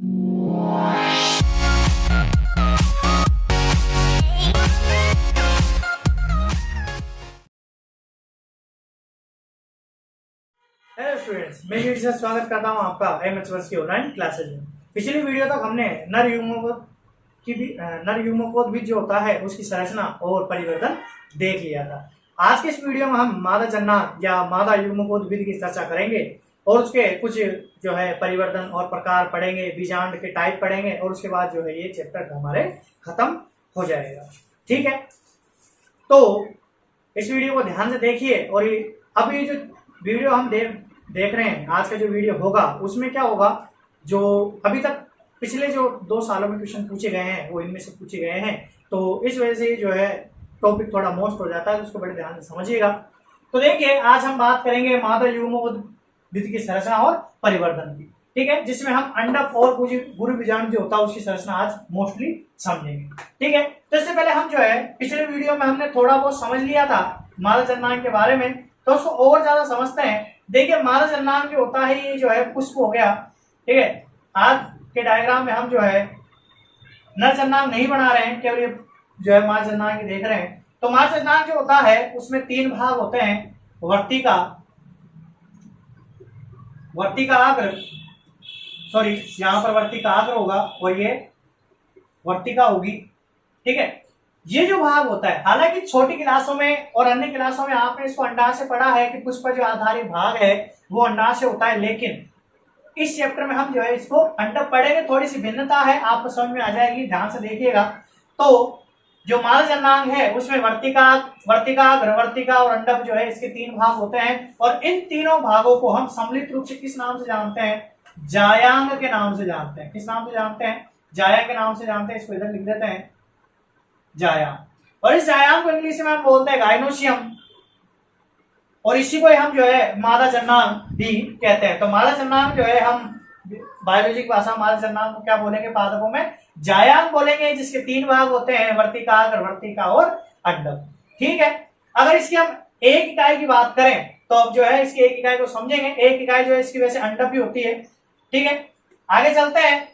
Hello students, मैं video से स्वागत करता हूं आपका एमएचएस की ऑनलाइन क्लासेज में। पिछली वीडियो तक हमने नर युग्मकोद बीज जो होता है उसकी संरचना और परिवर्तन देख लिया था। आज के इस वीडियो में हम मादा जननांग या मादा युग्मकोद बीज की चर्चा करेंगे और उसके कुछ जो है परिवर्तन और प्रकार पढ़ेंगे, बीजांड के टाइप पढ़ेंगे और उसके बाद जो है ये चैप्टर हमारे खत्म हो जाएगा। ठीक है, तो इस वीडियो को ध्यान से देखिए। और अब ये जो वीडियो हम देख रहे हैं, आज का जो वीडियो होगा उसमें क्या होगा, जो अभी तक पिछले जो 2 सालों में क्वेश्चन पूछे गए हैं वो इनमें से पूछे गए हैं, तो इस वजह से जो है टॉपिक थोड़ा मोस्ट हो जाता है, तो उसको बड़े ध्यान से समझिएगा। तो देखिए, आज हम बात करेंगे मादा युग्मकोद बीज की संरचना और परिवर्तन की। ठीक है, जिसमें हम अंडक और गुरु बीजाणु जो होता है उसकी संरचना आज मोस्टली समझेंगे। ठीक है, तो इससे पहले हम जो है पिछले वीडियो में हमने थोड़ा बहुत समझ लिया था मादा जननांग के बारे में, तो उसको और ज्यादा समझते हैं। देखिए, मादा जननांग जो होता है ये जो है पुष्प हो गया। ठीक है, आज के डायग्राम में हम जो है नर जननांग नहीं बना रहे हैं, केवल ये जो है मादा जननांग देख रहे हैं। तो मादा जननांग जो होता है उसमें 3 भाग होते हैं, वर्तिकाग्र, सॉरी यहाँ पर वर्तिकाग्र होगा और ये वर्तिका होगी। ठीक है, ये जो भाग होता है, हालांकि छोटी क्लासों में और अन्य क्लासों में आपने इसको अंडाशय पढ़ा है कि पुष्प जो आधारित भाग है वो अंडाशय होता है, लेकिन इस चैप्टर में हम जो है इसको अंडक पढ़ेंगे। थोड़ी सी भिन्नता है, आपको समझ में आ जाएगी, ध्यान से देखिएगा। तो जो मादा जननांग है उसमें वर्तिका और अंडक जो है इसके 3 भाग होते हैं, और इन तीनों भागों को हम सम्मिलित रूप से किस नाम से जानते हैं? जायांग के नाम से जानते हैं। किस नाम से जानते हैं? जायांग के नाम से जानते हैं। इसको इधर लिख देते हैं, जायांग। और इस जायांग को इंग्लिश में हम बोलते हैं गाइनोशियम, और इसी को हम जो है मादा जननांग भी कहते हैं। तो मादा जननांग जो है हम बायोलॉजी की भाषा मादा जननांग को क्या बोलेंगे? पादपों में जायांग बोलेंगे, जिसके 3 भाग होते हैं, वर्तिकाग्र, वर्तिका और अंडक। ठीक है, अगर इसकी हम एक इकाई की बात करें तो अब जो है इसकी एक इकाई को समझेंगे। एक इकाई जो है इसकी वैसे अंडक भी होती है। ठीक है, आगे चलते हैं।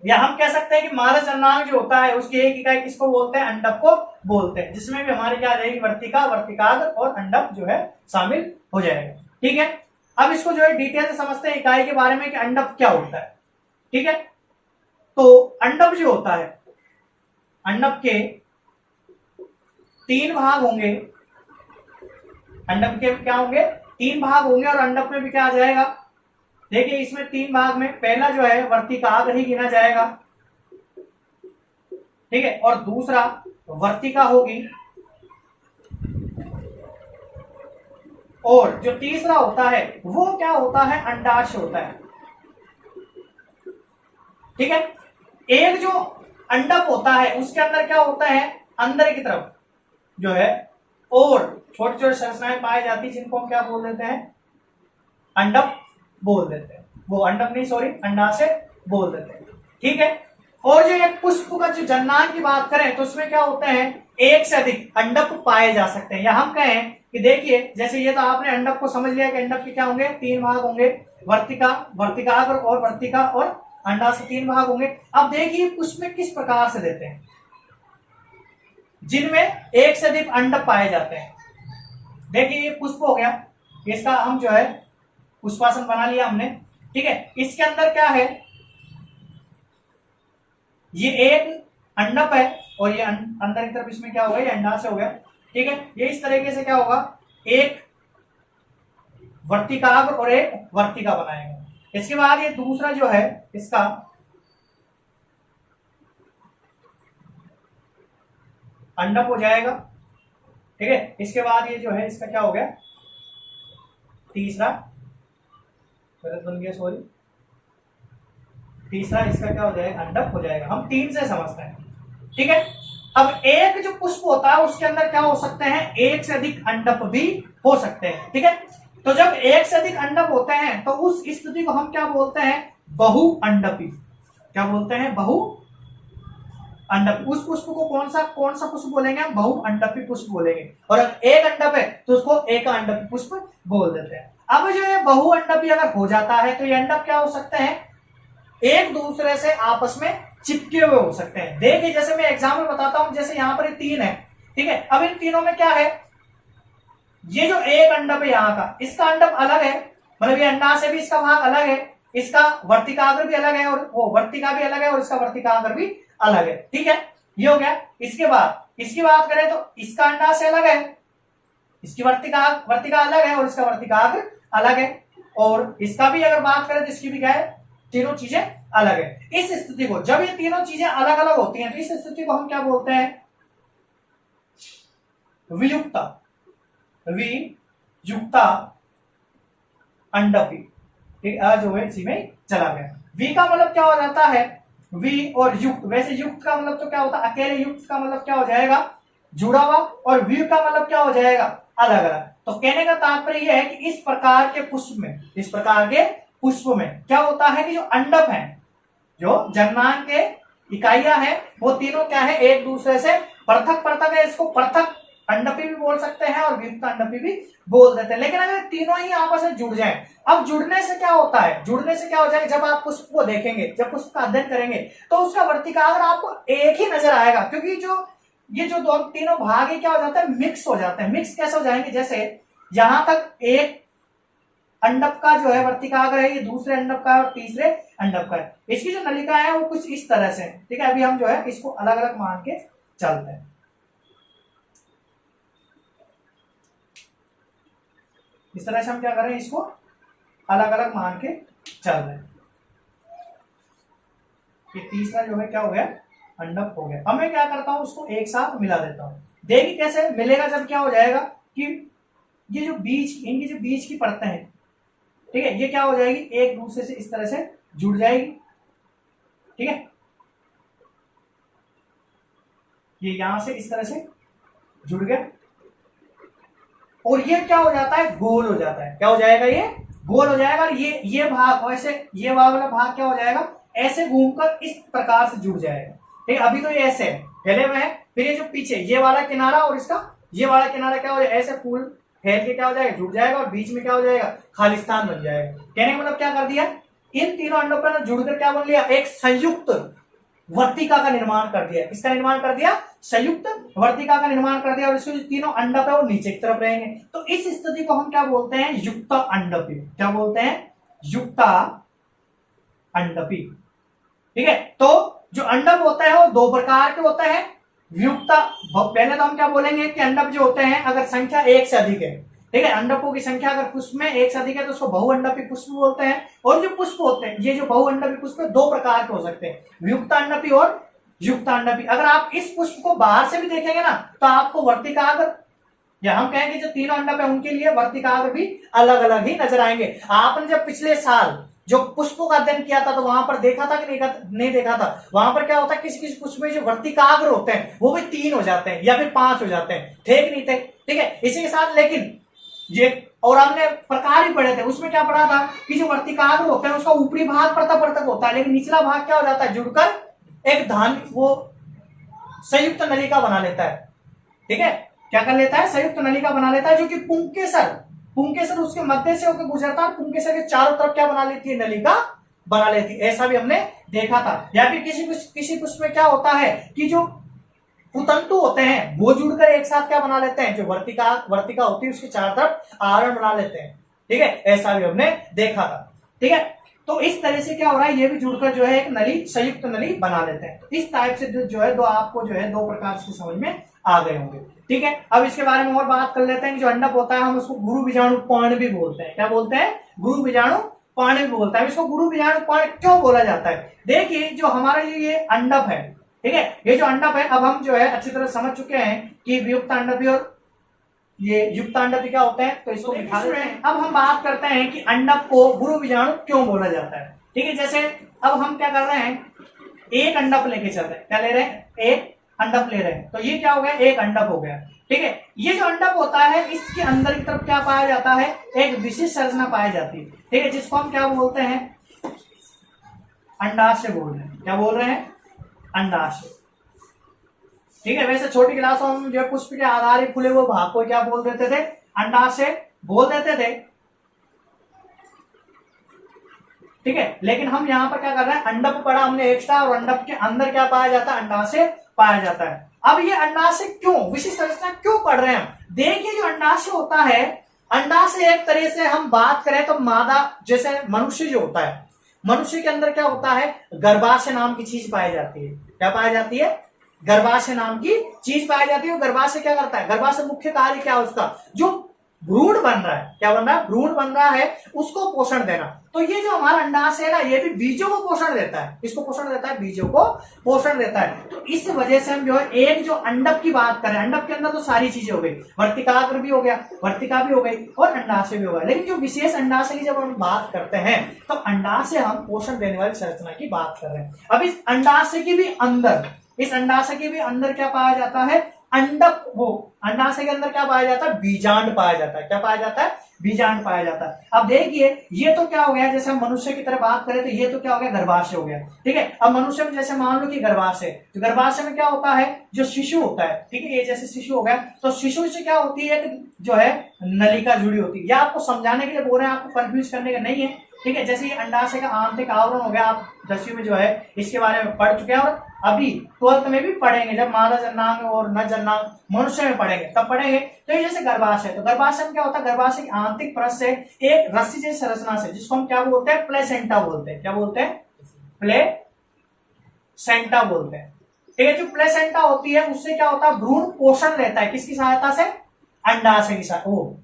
या हम कह सकते हैं कि मादा जननांग जो होता है उसकी एक इकाई किसको बोलते हैं? अंडक को बोलते हैं, जिसमें भी हमारी क्या रहेगी? वर्तिका, वर्तिकाग्र और अंडक जो है शामिल हो जाएगा। ठीक है, अब इसको जो है डिटेल से समझते हैं इकाई के बारे में कि अंडक क्या होता है। ठीक है, तो अंडक जो होता है, अंडक के 3 भाग होंगे। अंडक के क्या होंगे? 3 भाग होंगे, और अंडक में भी क्या आ जाएगा? देखिए, इसमें 3 भाग में पहला जो है वर्तिकाग्र ही गिना जाएगा। ठीक है, और दूसरा वर्तिका होगी, और जो तीसरा होता है वो क्या होता है? अंडाशय होता है। ठीक है, एक जो अंडक होता है उसके अंदर क्या होता है? अंदर की तरफ जो है और छोटी छोटी संरचनाएं पाई जाती है, जिनको हम क्या बोल देते हैं? अंडक बोल देते हैं। वो अंडक नहीं, सॉरी, अंडाशय बोल देते हैं। ठीक है, और जो एक पुष्प का जो जननांग की बात करें तो उसमें क्या होते हैं? 1 से अधिक अंडक पाए जा सकते हैं। या हम कहें कि देखिए, जैसे ये तो आपने अंडक को समझ लिया कि अंडक के क्या होंगे? 3 भाग होंगे, वर्तिका, वर्तिकाग्र और वर्तिका, और अंडाशय 3 भाग होंगे। अब देखिए पुष्प में किस प्रकार से देते हैं, जिनमें 1 से अधिक अंडक पाए जाते हैं। देखिए, ये पुष्प हो गया, इसका हम जो है पुष्पासन बना लिया हमने। ठीक है, इसके अंदर क्या है? ये एक अंडक है, और ये अंदर की तरफ इसमें क्या होगा? ये अंडाशय हो गया। ठीक है, ये इस तरीके से क्या होगा? एक वर्तिकाग्र और एक वर्तिका बनाएगा। इसके बाद ये दूसरा जो है इसका अंडक हो जाएगा। ठीक है, इसके बाद ये जो है इसका क्या हो गया? तीसरा, गलत बन गया, सॉरी, तीसरा इसका क्या हो जाएगा? अंडक हो जाएगा। हम 3 से समझते हैं। ठीक है, अब एक जो पुष्प होता है उसके अंदर क्या हो सकते हैं? 1 से अधिक अंडक भी हो सकते हैं। ठीक है, तो जब 1 से अधिक अंडक होते हैं तो उस स्थिति को हम क्या बोलते हैं? बहु अंडपी। क्या बोलते हैं? बहु अंडप। उस पुष्प को कौन सा पुष्प बोलेंगे? हम बहु अंडपी पुष्प बोलेंगे। और अगर एक अंडप है तो उसको एक अंडपी पुष्प बोल देते हैं। अब जो ये बहु अंडपी अगर हो जाता है तो ये अंडप क्या हो सकते हैं? एक दूसरे से आपस में चिपके हुए हो सकते हैं। देखिए जैसे मैं एग्जाम्पल बताता हूं, जैसे यहां पर 3 है, ठीक है। अब इन तीनों में क्या है, ये जो एक अंडप है यहाँ का, इसका अंडप अलग है, मतलब ये अंडा से भी इसका भाग अलग है, इसका वर्तिकाग्र भी अलग है और वो वर्तिका भी अलग है और इसका वर्तिकाग्र भी अलग है, ठीक है। ये हो गया। इसके बाद इसकी बात करें तो इसका अंडा से अलग है, इसकी वर्तिका अलग है और इसका वर्तिकाग्र अलग है, और इसका भी अगर बात करें तो इसकी भी क्या है, तीनों चीजें अलग है। इस स्थिति को, जब ये तीनों चीजें अलग अलग होती हैं तो इस स्थिति को हम क्या बोलते हैं, वियुक्ता, वियुक्ता अंडपी। जो है इसी में चला गया। वी का मतलब क्या हो जाता है, वी और युक्त। वैसे युक्त का मतलब तो क्या होता है, अकेले युक्त का मतलब क्या हो जाएगा, जुड़ा हुआ, और वी का मतलब क्या हो जाएगा, अलग अलग। तो कहने का तात्पर्य यह है कि इस प्रकार के पुष्प में, इस प्रकार के पुष्प में क्या होता है कि जो अंडप है, जो जन्मांग के इकाइयां हैं, वो तीनों क्या है, एक दूसरे से पृथक पृथक है। इसको पृथक अंडपी भी बोल सकते हैं और वियुक्त अंडपी भी बोल देते हैं। लेकिन अगर तीनों ही आपस में जुड़ जाएं, अब जुड़ने से क्या होता है, जुड़ने से क्या हो जाएगा, जब आप पुष्प को देखेंगे, जब पुष्प का अध्ययन करेंगे तो उसका वर्तिकाग्र आपको एक ही नजर आएगा, क्योंकि जो ये जो दो तीनों भाग है क्या हो जाता है, मिक्स हो जाते हैं। मिक्स कैसे हो जाएंगे, जैसे यहां तक एक अंडप का जो है वर्तिकाग्र है, ये दूसरे अंडप का और तीसरे अंडप का है। इसकी जो नलिका है वो कुछ इस तरह से, ठीक है। अभी हम जो है इसको अलग अलग मान के चलते हैं। इस तरह से हम क्या कर रहे हैं, इसको अलग अलग मान के चल रहे हैं। ये तीसरा जो है क्या हो गया, अंडप हो गया। अब मैं क्या करता हूं, उसको एक साथ मिला देता हूं। देखिए कैसे मिलेगा, जब क्या हो जाएगा कि ये जो बीच, इनकी जो बीच की परतें हैं, ठीक है, ये क्या हो जाएगी, एक दूसरे से इस तरह से जुड़ जाएगी, ठीक है। ये यहां से इस तरह से जुड़ गया और ये क्या हो जाता है, गोल हो जाता है। क्या हो जाएगा, ये गोल हो जाएगा। और ये भाग वैसे, ये वाला भाग क्या हो जाएगा, ऐसे घूमकर इस प्रकार से जुड़ जाएगा, ठीक है। अभी तो ये ऐसे फैले हुए हैं, फिर ये जो पीछे ये वाला किनारा और इसका ये वाला किनारा क्या हो जाएगा, ऐसे फूल फैल के क्या हो जाएगा, जुड़ जाएगा और बीच में क्या हो जाएगा, खालिस्तान बन जाएगा। कहने का मतलब क्या कर दिया, इन तीनों अंडों पर जुड़कर क्या बन लिया, एक संयुक्त वर्तिका का निर्माण कर दिया। किसका निर्माण कर दिया, संयुक्त वर्तिका का निर्माण कर दिया। और इसके जो तीनों अंडप है वो नीचे की तरफ रहेंगे। तो इस स्थिति को हम क्या बोलते हैं, युक्ता अंडपी। क्या बोलते हैं, युक्ता अंडपी, ठीक है। तो जो अंडप होता है वो दो प्रकार के होते हैं, वियुक्ता। पहले तो हम क्या बोलेंगे कि अंडप जो होते हैं, अगर संख्या एक से अधिक है, ठीक है, अंडपों की संख्या अगर पुष्प में एक से अधिक है तो उसको बहुअंडपी पुष्प बोलते हैं। और जो पुष्प होते हैं, ये जो बहुअंडपी पुष्प दो प्रकार के हो सकते हैं, वियुक्तांडपी और युक्तांडपी। अगर आप इस पुष्प को बाहर से भी देखेंगे ना तो आपको वर्तिकाग्र, या हम कहेंगे जो तीनों अंडप है उनके लिए वर्तिकाग्र भी अलग अलग ही नजर आएंगे। आपने जब पिछले साल जो पुष्पों का अध्ययन किया था तो वहां पर देखा था कि नहीं देखा था, वहां पर क्या होता है, किसी किसी पुष्प में जो वर्तिकाग्र होते हैं वो भी 3 हो जाते हैं या फिर 5 हो जाते हैं, थे कि नहीं थे, ठीक है। इसी के साथ लेकिन ये और हमने प्रकार ही पढ़े थे, उसमें क्या पढ़ा था कि जो वर्तिकाग्र होता है उसका ऊपरी भाग पृथक पृथक होता है, लेकिन निचला भाग क्या हो जाता है, जुड़कर एक धान वो संयुक्त नलिका बना लेता है, ठीक है। क्या कर लेता है, संयुक्त नलिका बना लेता है, जो कि पुंकेसर उसके मध्य से होकर गुजरता है, पुंकेसर के चारों तरफ क्या बना लेती है, नलिका बना लेती है। ऐसा भी हमने देखा था। या फिर किसी पुष्प में क्या होता है कि जो पुतंतु होते हैं वो जुड़कर एक साथ क्या बना लेते हैं, जो वर्तिका होती है उसके चारों तरफ आवरण बना लेते हैं, ठीक है। ऐसा भी हमने देखा था, ठीक है। तो इस तरह से क्या हो रहा है, ये भी जुड़कर जो है एक नली, संयुक्त नली बना लेते हैं। इस टाइप से जो है दो आपको जो है दो प्रकार से समझ में आ गए होंगे, ठीक है। अब इसके बारे में और बात कर लेते हैं कि जो अंडप होता है हम उसको गुरु बीजाणु पर्ण भी बोलते हैं। क्या बोलते हैं, गुरु बीजाणु पर्ण भी बोलता है। इसको गुरु बीजाणु पर्ण क्यों बोला जाता है, देखिए जो हमारा ये अंडप है, ठीक है, ये जो अंडप है, अब हम जो है अच्छी तरह समझ चुके हैं कि वियुक्त अंडपी और ये युक्त अंडपी क्या होते हैं, तो इसको दिखा रहे हैं। अब हम बात करते हैं कि अंडप को गुरु बीजाणु क्यों बोला जाता है, ठीक है। जैसे अब हम क्या कर रहे हैं, एक अंडप लेके चल रहे हैं, क्या ले रहे हैं, एक अंडप ले रहे हैं, तो ये क्या हो गया, एक अंडप हो गया, ठीक है। ये जो अंडप होता है इसके अंदर की तरफ क्या पाया जाता है, एक विशिष्ट संरचना पाई जाती है, ठीक है, जिसको हम क्या बोलते हैं, अंडाशय बोल रहे हैं। क्या बोल रहे हैं, अंडाशय, ठीक है। वैसे छोटी क्लासों में जो पुष्प के आधारित फूले वो भाग को क्या बोल देते थे, अंडाशय बोल देते थे। ठीक है। लेकिन हम यहाँ पर क्या कर रहे हैं, अंडक पढ़ा हमने एक्स्ट्रा, और अंडक के अंदर क्या पाया जाता है, अंडाशय पाया जाता है। अब ये अंडाशय क्यों, विशिष्ट संरचना क्यों पढ़ रहे हैं हम, देखिए जो अंडाशय होता है, अंडाशय एक तरह से हम बात करें तो मादा, जैसे मनुष्य जो होता है, मनुष्य के अंदर क्या होता है, गर्भाशय नाम की चीज पाई जाती है। क्या पाई जाती है, गर्भाशय नाम की चीज पाई जाती है। गर्भाशय क्या करता है, गर्भाशय मुख्य कार्य क्या है उसका, जो भ्रूण बन रहा है, क्या बन रहा है, भ्रूण बन रहा है, उसको पोषण देना। तो ये जो हमारा अंडाशय है ना, ये भी बीजों को पोषण देता है, इसको पोषण देता है, बीजों को पोषण देता है। तो इस वजह से हम जो है एक जो अंडक की बात करें, अंडक के अंदर तो सारी चीजें हो गई, वर्तिकाग्र भी हो गया, वर्तिका भी हो गई, और अंडाशय भी हो गया। लेकिन जो विशेष अंडाशय की जब हम बात करते हैं तो अंडाशय हम पोषण देने वाली संरचना की बात कर रहे हैं। अब इस अंडाशय की भी अंदर, इस अंडाशय के भी अंदर क्या पाया जाता है, अंडक, वो अंडाशय के अंदर क्या पाया जाता है, बीजांड पाया जाता है। क्या पाया जाता है, बीजांड पाया जाता है। अब देखिए ये तो क्या हो गया, जैसे हम मनुष्य की तरह बात करें तो ये तो क्या हो गया, गर्भाशय हो गया, ठीक है। अब मनुष्य में जैसे मान लो कि गर्भाशय, तो गर्भाशय में क्या होता है, जो शिशु होता है, ठीक है, ये जैसे शिशु हो गया, तो शिशु से क्या होती है, जो है नलिका जुड़ी होती है। या आपको समझाने के लिए बोल रहे हैं, आपको कंफ्यूज करने का नहीं है, ठीक है। जैसे ये अंडाशय का आंतरिक आवरण हो गया, आप 10वीं में जो है इसके बारे में पढ़ चुके हैं, और अभी 12th में भी पढ़ेंगे, जब मादा जन्नांग और न जन्नांग मनुष्य में पढ़ेंगे तब पढ़ेंगे। तो ये जैसे गर्भाशय, तो गर्भाशय में क्या होता है, गर्भाशय की आंतरिक परत से एक रस्सी जैसी संरचना से, जिसको हम क्या बोलते हैं, प्लेसेंटा बोलते हैं। क्या बोलते हैं, प्लेसेंटा बोलते हैं, ठीक है। जो प्लेसेंटा होती है उससे क्या होता है, भ्रूण पोषण लेता है, किसकी सहायता से, अंडाशय की सहायता, वो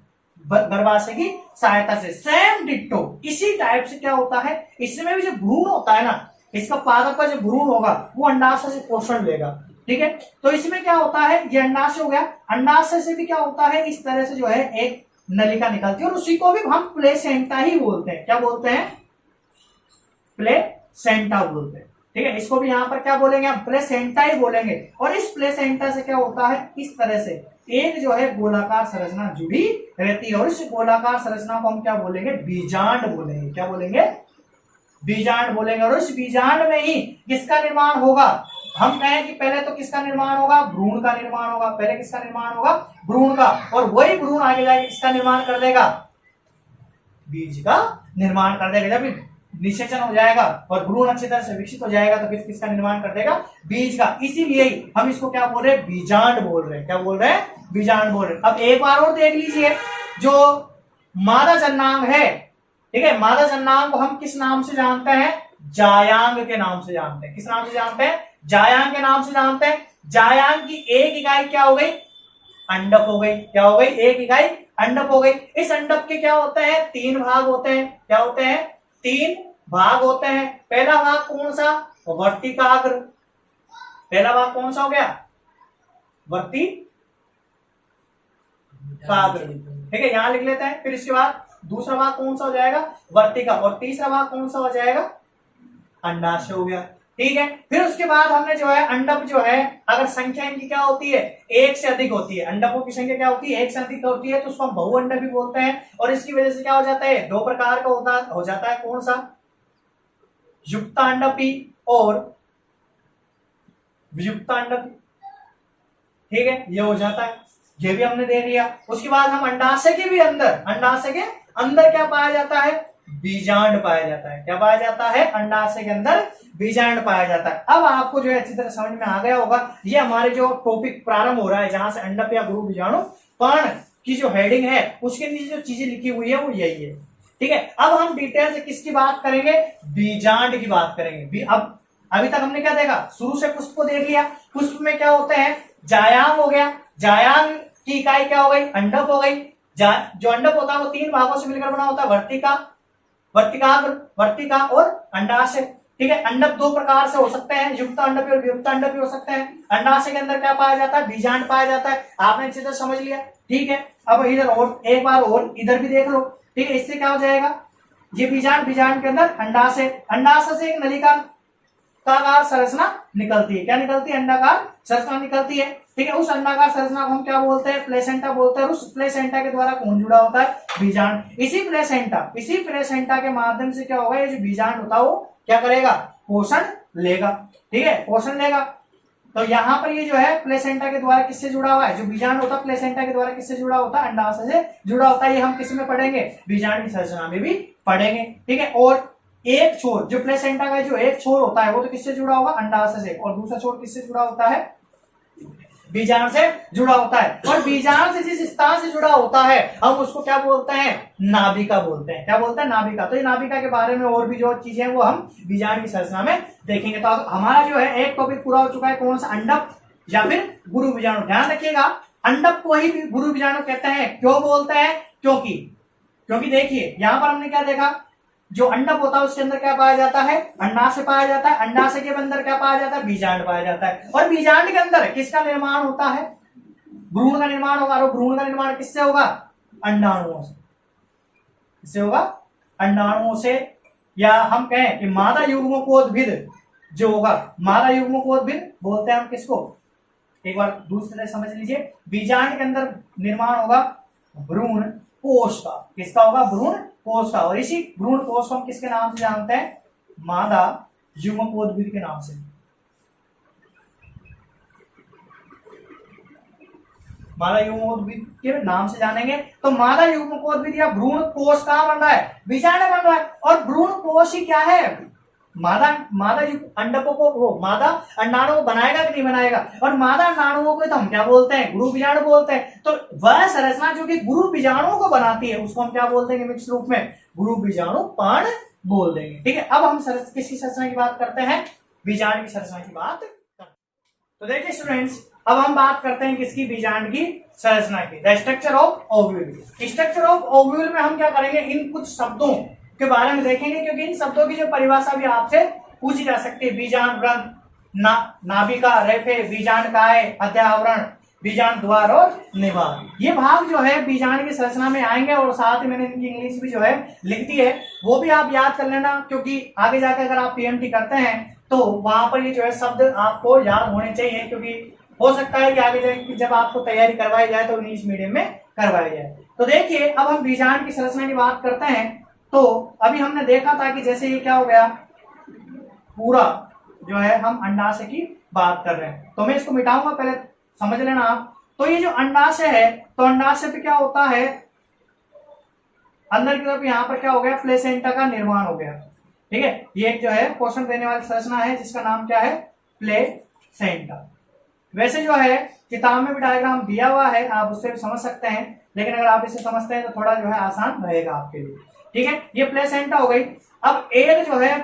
गर्भाशय की सहायता से। सेम डिट्टो इसी टाइप से क्या होता है, इसमें भी जो भ्रूण होता है ना, इसका पादप का जो भ्रूण होगा वो अंडाशय से पोषण लेगा, ठीक है। तो इसमें क्या होता है, ये अंडाशय हो गया, अंडाशय से भी क्या होता है, इस तरह से जो है एक नलिका निकलती है, और उसी को भी हम प्लेसेंटा ही बोलते हैं। क्या बोलते हैं, प्लेसेंटा बोलते हैं, ठीक है। इसको भी यहाँ पर क्या बोलेंगे, हम प्लेसेंटा ही बोलेंगे। और इस प्लेसेंटा से क्या होता है, इस तरह से एक जो है गोलाकार संरचना जुड़ी रहती है, और इस गोलाकार संरचना को हम क्या बोलेंगे, बीजांड बोलेंगे। क्या बोलेंगे, बीजांड बोलेंगे। और उस बीजांड में ही किसका निर्माण होगा, हम कहें कि पहले तो किसका निर्माण होगा, भ्रूण का निर्माण होगा, पहले किसका निर्माण होगा, भ्रूण का, और वही भ्रूण आगे जाके किसका निर्माण कर देगा, बीज का निर्माण कर देगा। जब निषेचन हो जाएगा और भ्रूण अच्छी तरह से विकसित हो जाएगा तो फिर किसका निर्माण कर देगा, बीज का। इसीलिए हम इसको क्या बोल रहे हैं, बीजांड बोल रहे हैं। क्या बोल रहे हैं, बीजांड बोल रहे हैं। अब एक बार और देख लीजिए, जो मादा जन्नांग है, ठीक है, मादा जन्नांग को हम किस नाम से जानते हैं, जायांग के नाम से जानते हैं। किस नाम से जानते हैं, जायांग के नाम से जानते हैं। जायांग की एक इकाई क्या हो गई, अंडक हो गई। क्या हो गई, एक इकाई अंडक हो गई। इस अंडक के क्या होते हैं, 3 भाग होते हैं। क्या होते हैं, 3 भाग होते हैं। पहला भाग कौन सा, वर्तिकाग्र, पहला भाग कौन सा हो गया, वर्तिकाग्र, ठीक है, यहां लिख लेते हैं। फिर इसके बाद दूसरा भाग कौन सा हो जाएगा, वर्तिका, और तीसरा भाग कौन सा हो जाएगा, अंडाशय हो गया, ठीक है। फिर उसके बाद हमने जो है अंडक जो है, अगर संख्या इनकी क्या होती है, 1 से अधिक होती है, अंडकों की संख्या क्या होती है, 1 से अधिक होती है, तो उसको हम बहुअंडक भी बोलते हैं। और इसकी वजह से क्या हो जाता है, 2 प्रकार का हो जाता है, कौन सा, युक्तांडपी और वियुक्तांडपी, ठीक है, ये हो जाता है, ये भी हमने दे दिया। उसके बाद हम अंडाशय के भी अंदर, अंडाशय के अंदर क्या पाया जाता है, बीजांड पाया जाता है। क्या पाया जाता है, अंडाशय के अंदर बीजांड पाया जाता है। अब आपको जो है अच्छी तरह समझ में आ गया होगा, ये हमारे जो टॉपिक प्रारंभ हो रहा है, जहां से अंडक या गुरु बीजाणु पर्ण की जो हेडिंग है उसके नीचे जो चीजें लिखी हुई है वो यही है, ठीक है। अब हम डिटेल से किसकी बात करेंगे, बीजांड की बात करेंगे। अब अभी तक हमने क्या देखा, शुरू से पुष्प को देख लिया। पुष्प में क्या होते हैं, जायांग हो गया, जायांग की इकाई क्या हो गई, अंडक हो गई। जो अंडक होता है वो 3 भागों से मिलकर बना होता है, वर्तिका, वर्तिकाग्र, वर्तिका और अंडाशय, ठीक है। अंडक 2 प्रकार से हो सकते हैं, युक्त अंडक और वियुक्त अंडक भी हो सकते हैं। अंडाशय के अंदर क्या पाया जाता है, बीजांड पाया जाता है। आपने अच्छे से समझ लिया, ठीक है। अब इधर और एक बार और इधर भी देख लो, ठीक है। इससे क्या हो जाएगा, ये बीजांड, बीजांड के अंदर अंडाशय, अंडाशय से एक नलिका अंडाकार संरचना निकलती है। क्या निकलती है, अंडाकार संरचना निकलती है, ठीक है। उस अंडाकार संरचना को हम क्या बोलते हैं, प्लेसेंटा बोलते हैं। उस प्लेसेंटा के द्वारा कौन जुड़ा होता है, बीजांड। इसी प्लेसेंटा के माध्यम से क्या होगा, ये जो बीजांड होता है वो क्या करेगा, पोषण लेगा, ठीक है, पोषण लेगा। तो यहाँ पर ये जो है प्लेसेंटा के द्वारा किससे जुड़ा हुआ है, जो बीजांड होता है प्लेसेंटा के द्वारा किससे जुड़ा होता है, अंडाशय से जुड़ा होता है। ये हम किस में पढ़ेंगे, बीजांड की संरचना में भी पढ़ेंगे, ठीक है। और एक छोर, जो प्लेसेंटा का जो एक छोर होता है वो तो किससे जुड़ा होगा, अंडाशय से, और दूसरा छोर किससे जुड़ा होता है, बीजांड से जुड़ा होता है। और बीजांड से जिस स्थान से जुड़ा होता है हम उसको क्या बोलते हैं, नाभिका बोलते हैं। क्या बोलते हैं, नाभिका। तो ये नाभिका के बारे में और भी जो चीजें हैं वो हम बीजांड की संरचना में देखेंगे। तो हमारा जो है एक टॉपिक पूरा हो चुका है, कौन सा, अंडक या फिर गुरु बीजाणु। ध्यान रखिएगा, अंडक को ही गुरु बीजाणु कहते हैं। क्यों बोलते हैं, क्योंकि देखिए यहां पर हमने क्या देखा, जो अंडक होता है उसके अंदर क्या पाया जाता है, अंडाशय पाया जाता है, अंडाशय के अंदर क्या पाया जाता है, बीजांड पाया जाता है। और बीजांड के अंदर किसका निर्माण होता है, भ्रूण का निर्माण होगा। और भ्रूण का निर्माण किससे होगा, अंडाणुओं से। किससे होगा, अंडाणुओं से। या हम कहें कि मादा युग्मकोद्भिद जो होगा, मादा युग्मकोद्भिद बोलते हैं हम किसको, एक बार दूसरी तरह समझ लीजिए। बीजांड के अंदर निर्माण होगा भ्रूण कोश का। किसका होगा, भ्रूण कोश का। और इसी भ्रूण कोश को हम किसके नाम से जानते हैं, मादा युग्मकोद्भिद के नाम से। मादा युग्मकोद्भिद के नाम से जानेंगे। तो मादा युग्मकोद्भिद या भ्रूण कोश कहां बन रहा है, बीजांड में बन रहा है। और भ्रूण कोश ही क्या है, मादा अंडकों को, वो मादा अंडाणु को बनाएगा कि नहीं बनाएगा। और मादा अंडाणुओं को तो हम क्या बोलते हैं, गुरु बीजाणु बोलते हैं। तो वह संरचना जो कि गुरु बीजाणुओं को बनाती है उसको हम क्या बोलते हैं, मिक्स रूप में गुरु बीजाणु पर्ण बोल देंगे। ठीक है, अब हम किसकी संरचना की बात करते हैं, बीजांड की संरचना की बात करते हैं। तो देखिए स्टूडेंट्स, अब हम बात करते हैं किसकी, बीजांड की संरचना की, the structure of ovule. Structure of ovule में हम क्या करेंगे, इन कुछ शब्दों के बारे में देखेंगे, क्योंकि इन शब्दों की जो परिभाषा भी आपसे पूछी जा सकती है। बीजांड व्रंत, नाभिका, रेफे, बीजांड काय, अध्यावरण, बीजांड द्वार और निवार, ये भाग जो है बीजांड की संरचना में आएंगे। और साथ ही मैंने इनकी इंग्लिश भी जो है लिख दी है, वो भी आप याद कर लेना, क्योंकि आगे जाकर अगर आप पीएमटी करते हैं तो वहां पर ये जो है शब्द आपको याद होने चाहिए। क्योंकि हो सकता है कि आगे जब आपको तैयारी करवाई जाए तो इंग्लिश मीडियम में करवाई जाए। तो देखिए, अब हम बीजांड की संरचना की बात करते हैं। तो अभी हमने देखा था कि जैसे ये क्या हो गया, पूरा जो है हम अंडाशय की बात कर रहे हैं। तो मैं इसको मिटाऊंगा, पहले समझ लेना आप। तो ये जो अंडाशय है, तो अंडाशय पे क्या होता है, अंदर की तरफ यहाँ पर क्या हो गया, प्लेसेंटा का निर्माण हो गया। ठीक है, ये एक जो है क्वेश्चन देने वाली संरचना है जिसका नाम क्या है, प्लेसेंटा। वैसे जो है किताब में भी डायग्राम दिया हुआ है, आप उससे भी समझ सकते हैं, लेकिन अगर आप इसे समझते हैं तो थोड़ा जो है आसान रहेगा आपके लिए। ठीक है, ये प्लेसेंटा हो गई। अब एक जो है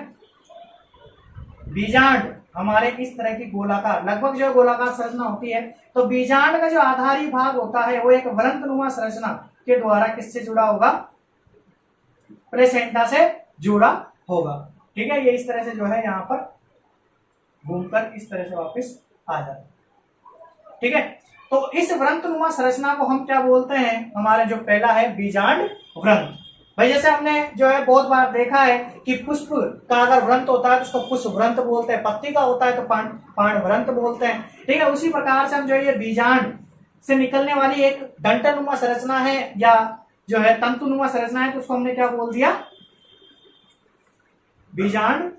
बीजांड हमारे इस तरह की गोलाकार, लगभग जो गोलाकार संरचना होती है। तो बीजांड का जो आधारी भाग होता है वो एक वृंतनुमा संरचना के द्वारा किससे जुड़ा होगा, प्लेसेंटा से जुड़ा होगा। ठीक है, ये इस तरह से जो है यहाँ पर घूमकर इस तरह से वापस आ जाता है। ठीक है, तो इस वृंतनुमा संरचना को हम क्या बोलते हैं, हमारे जो पहला है बीजांड वृंत। भाई जैसे हमने जो है बहुत बार देखा है कि पुष्प का अगर वृंत होता है तो उसको पुष्प वृंत बोलते हैं, पत्ती का होता है तो पाण वृंत बोलते हैं। ठीक है, उसी प्रकार से हम जो ये बीजांड से निकलने वाली एक डंठलनुमा संरचना है या जो है तंतुनुमा संरचना है, तो उसको हमने क्या बोल दिया, बीजांड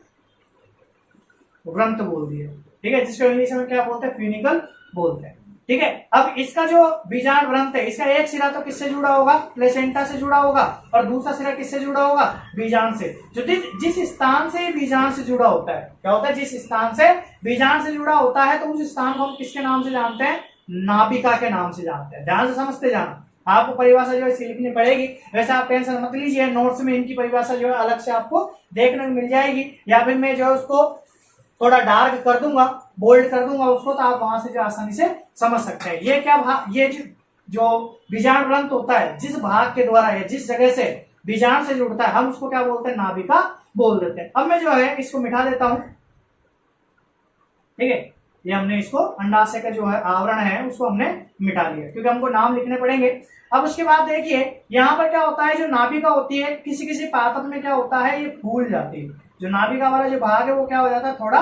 वृंत बोल दिया। ठीक है, जिसको इंग्लिश में क्या बोलते हैं, फ्यूनिकल बोलते हैं। ठीक है, अब इसका जो बीजांड वृंत है, इसका एक सिरा तो किससे जुड़ा होगा, प्लेसेंटा से जुड़ा होगा, और दूसरा सिरा किससे जुड़ा होगा, बीजांड से। जो जिस स्थान से बीजांड से जुड़ा होता है, क्या होता है, जिस स्थान से बीजांड से जुड़ा होता है तो उस स्थान को हम किसके नाम से जानते हैं, नाभिका के नाम से जानते हैं। ध्यान से समझते जाना, आपको परिभाषा जो है लिखनी पड़ेगी। वैसे आप टेंशन मत लीजिए, नोट्स में इनकी परिभाषा जो है अलग से आपको देखने को मिल जाएगी, या फिर मैं जो है उसको थोड़ा डार्क कर दूंगा, बोल्ड कर दूंगा उसको, तो आप वहां से जो आसानी से समझ सकते हैं। ये क्या भाग, ये जो बीजांड वृंत होता है, जिस भाग के द्वारा या जिस जगह से बीजांड से जुड़ता है हम उसको क्या बोलते हैं, नाभिका बोल देते हैं। अब मैं जो है इसको मिटा देता हूं। ठीक है, ये हमने इसको अंडाशय का जो है आवरण है उसको हमने मिटा लिया, क्योंकि हमको नाम लिखने पड़ेंगे। अब उसके बाद देखिए यहाँ पर क्या होता है, जो नाभिका होती है किसी किसी पादप में क्या होता है, ये फूल जाती है। जो नाभिका वाला जो भाग है वो क्या हो जाता है, थोड़ा